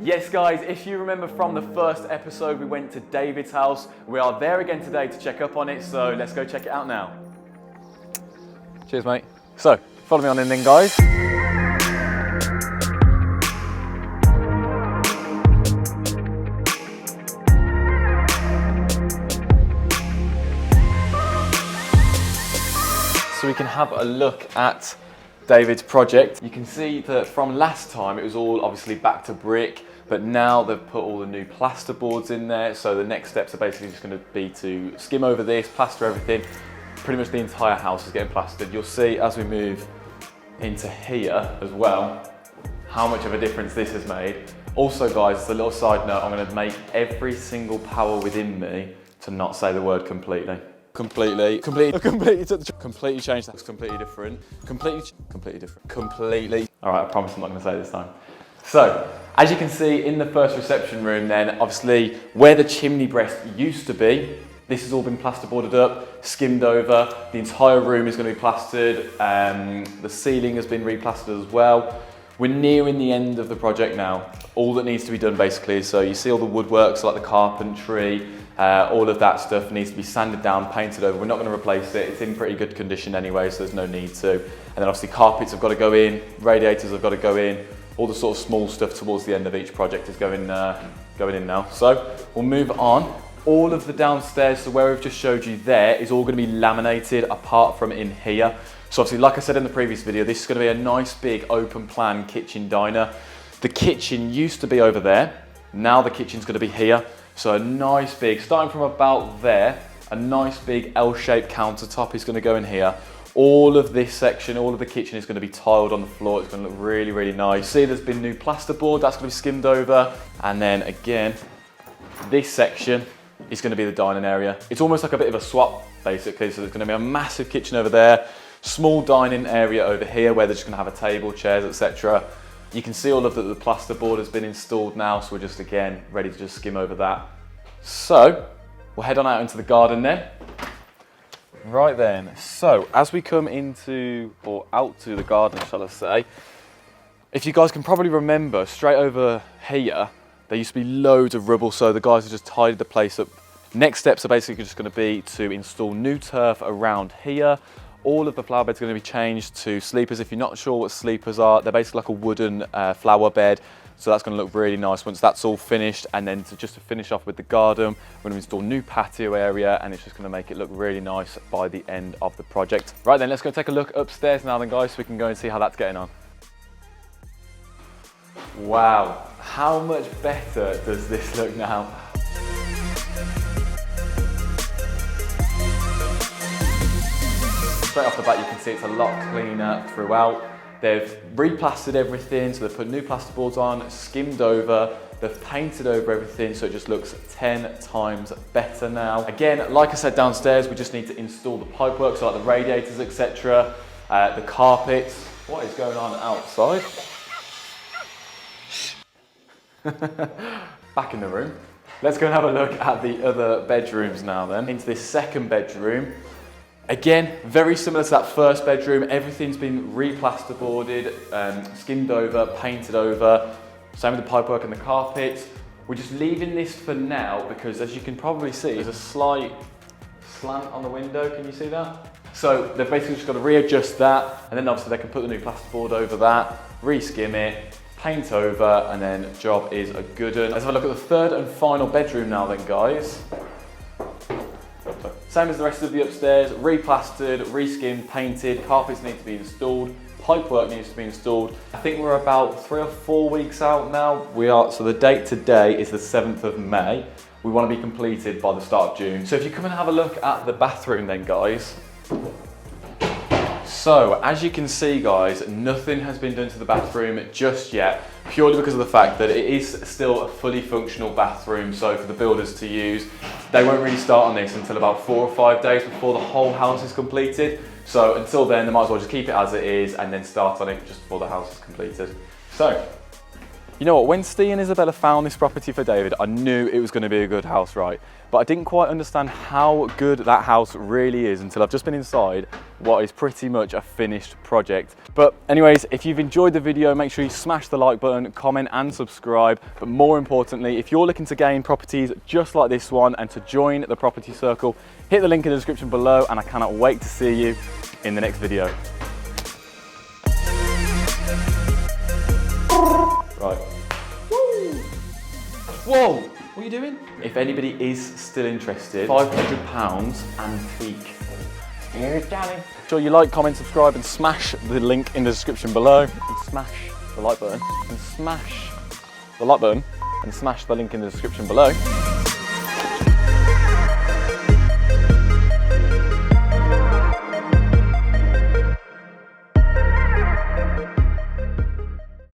Yes guys, if you remember from the first episode, we went to David's house. We are there again today to check up on it, so let's go check it out now. Cheers mate. So, follow me on in then guys. So we can have a look at David's project. You can see that from last time it was all obviously back to brick, but now they've put all the new plasterboards in there. So the next steps are basically just going to be to skim over this, plaster everything. Pretty much the entire house is getting plastered. You'll see as we move into here as well how much of a difference this has made. Also guys, as a little side note, I'm going to make every single power within me to not say the word completely. Completely changed that. It's completely different. Completely different. All right, I promise I'm not going to say it this time. So, as you can see in the first reception room then, obviously where the chimney breast used to be, this has all been plasterboarded up, skimmed over. The entire room is going to be plastered. The ceiling has been replastered as well. We're nearing the end of the project now. All that needs to be done basically is, so you see all the woodwork, so like the carpentry, all of that stuff needs to be sanded down, painted over. We're not going to replace it. It's in pretty good condition anyway, so there's no need to. And then obviously carpets have got to go in, radiators have got to go in. All the sort of small stuff towards the end of each project is going in now. So we'll move on. All of the downstairs, so where we've just showed you there, is all going to be laminated apart from in here. So obviously, like I said in the previous video, this is going to be a nice big open plan kitchen diner. The kitchen used to be over there. Now the kitchen's going to be here. So a nice big, starting from about there, a nice big L-shaped countertop is going to go in here. All of this section, all of the kitchen is going to be tiled on the floor. It's going to look really, really nice. See, there's been new plasterboard, that's going to be skimmed over. And then again, this section is going to be the dining area. It's almost like a bit of a swap, basically. So there's going to be a massive kitchen over there, small dining area over here where they're just going to have a table, chairs, etc. You can see all of the plasterboard has been installed now, so we're just again ready to just skim over that. So we'll head on out into the garden then. Right then, so as we come into, or out to the garden, shall I say, if you guys can probably remember, straight over here, there used to be loads of rubble, so the guys have just tidied the place up. Next steps are basically just going to be to install new turf around here. All of the flower beds are going to be changed to sleepers. If you're not sure what sleepers are, they're basically like a wooden flower bed. So that's going to look really nice once that's all finished. And then just to finish off with the garden, we're going to install new patio area, and it's just going to make it look really nice by the end of the project. Right then, let's go take a look upstairs now then guys, so we can go and see how that's getting on. Wow, how much better does this look now? Straight off the bat you can see it's a lot cleaner throughout. They've replastered everything, so they've put new plasterboards on, skimmed over, they've painted over everything, so it just looks 10 times better now. Again, like I said downstairs, we just need to install the pipework, so like the radiators, etc., the carpets. What is going on outside? Back in the room. Let's go and have a look at the other bedrooms now then. Into this second bedroom. Again, very similar to that first bedroom. Everything's been replasterboarded, skimmed over, painted over. Same with the pipework and the carpets. We're just leaving this for now because, as you can probably see, there's a slight slant on the window. Can you see that? So they've basically just got to readjust that, and then obviously they can put the new plasterboard over that, re-skim it, paint over, and then job is a good one. Let's have a look at the third and final bedroom now then, guys. Same as the rest of the upstairs, replastered, re-skimmed, painted, carpets need to be installed, pipework needs to be installed. I think we're about 3 or 4 weeks out now. So the date today is the 7th of May. We want to be completed by the start of June. So if you come and have a look at the bathroom then, guys. So as you can see, guys, nothing has been done to the bathroom just yet, purely because of the fact that it is still a fully functional bathroom. So for the builders to use, they won't really start on this until about 4 or 5 days before the whole house is completed. So until then, they might as well just keep it as it is and then start on it just before the house is completed. So You know what, when Steve and Isabella found this property for David, I knew it was going to be a good house, right? But I didn't quite understand how good that house really is until I've just been inside what is pretty much a finished project. But anyways, if you've enjoyed the video, make sure you smash the like button, comment and subscribe. But more importantly, if you're looking to gain properties just like this one and to join the property circle, hit the link in the description below, and I cannot wait to see you in the next video. Right. Woo. Whoa! What are you doing? If anybody is still interested, £500 antique. Here's Danny. Make sure you like, comment, subscribe, and smash the link in the description below. And smash the like button. And smash the like button. And smash the link in the description below.